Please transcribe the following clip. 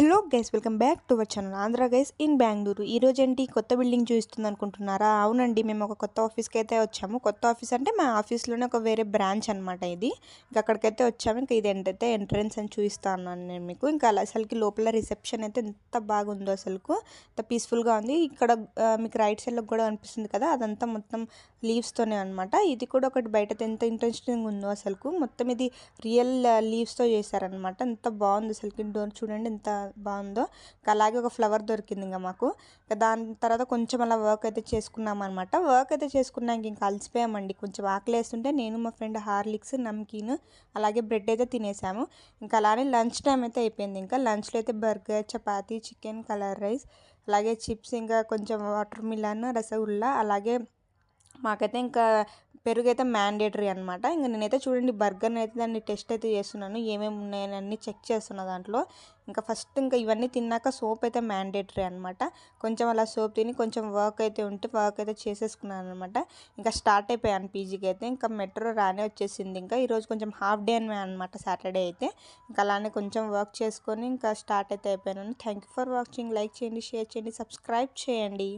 Hello guys, welcome back to our channel Andhra guys in Bengaluru. ఈ రోజు ఏంటి కొత్త బిల్డింగ్ చూపిస్తుంది అనుకుంటున్నారా? అవునండి, మేము ఒక కొత్త ఆఫీస్కి అయితే వచ్చాము. కొత్త ఆఫీస్ అంటే మా ఆఫీస్లోనే ఒక వేరే బ్రాంచ్ అనమాట ఇది. ఇంకా అక్కడికైతే వచ్చాము. ఇంకా ఇది ఏంటైతే ఎంట్రన్స్ అని చూపిస్తాను నేను మీకు. ఇంకా అసలుకి లోపల రిసెప్షన్ అయితే ఎంత బాగుందో, అసలుకు ఎంత పీస్ఫుల్గా ఉంది. ఇక్కడ మీకు రైట్ సైడ్లో కూడా అనిపిస్తుంది కదా, అదంతా మొత్తం లీవ్స్తోనే అనమాట. ఇది కూడా ఒకటి బయట ఎంత ఇంట్రెస్టింగ్ ఉందో అసలుకు. మొత్తం ఇది రియల్ లీవ్స్తో చేశారనమాట. ఎంత బాగుంది అసలుకి. డోర్ చూడండి ఎంత బాగుందో. అలాగే ఒక ఫ్లవర్ దొరికింది ఇంకా మాకు. దాని తర్వాత కొంచెం అలా వర్క్ అయితే చేసుకున్నాం అనమాట. వర్క్ అయితే చేసుకున్నాక ఇంకా అలసిపోయామండి. కొంచెం ఆకలి వేస్తుంటే నేను మా ఫ్రెండ్ హార్లిక్స్, నమ్కీన్ అలాగే బ్రెడ్ అయితే తినేసాము. ఇంకా అలానే లంచ్ టైం అయితే అయిపోయింది. ఇంకా లంచ్లో అయితే burger, chapati, chicken, colour rice, అలాగే చిప్స్, ఇంకా కొంచెం వాటర్ మిలన్, రసగుల్లా, అలాగే మాకైతే ఇంకా పెరుగు అయితే మ్యాండేటరీ అనమాట. ఇంకా నేనైతే చూడండి బర్గర్ని అయితే దాన్ని టెస్ట్ అయితే చేస్తున్నాను, ఏమేమి ఉన్నాయని అన్నీ చెక్ చేస్తున్నా దాంట్లో. ఇంకా ఫస్ట్ ఇంకా ఇవన్నీ తిన్నాక సోప్ అయితే మ్యాండేటరీ అనమాట. కొంచెం అలా సోప్ తిని కొంచెం వర్క్ అయితే ఉంటే వర్క్ అయితే చేసేసుకున్నాను అనమాట. ఇంకా స్టార్ట్ అయిపోయాను పీజీకి అయితే. ఇంకా మెట్రో రానే వచ్చేసింది. ఇంకా ఈరోజు కొంచెం హాఫ్ డే అనమాట, సాటర్డే అయితే. ఇంకా అలానే కొంచెం వర్క్ చేసుకొని ఇంకా స్టార్ట్ అయితే అయిపోయాను. Thank you for watching. Like చేయండి, షేర్ చేయండి, సబ్స్క్రైబ్ చేయండి.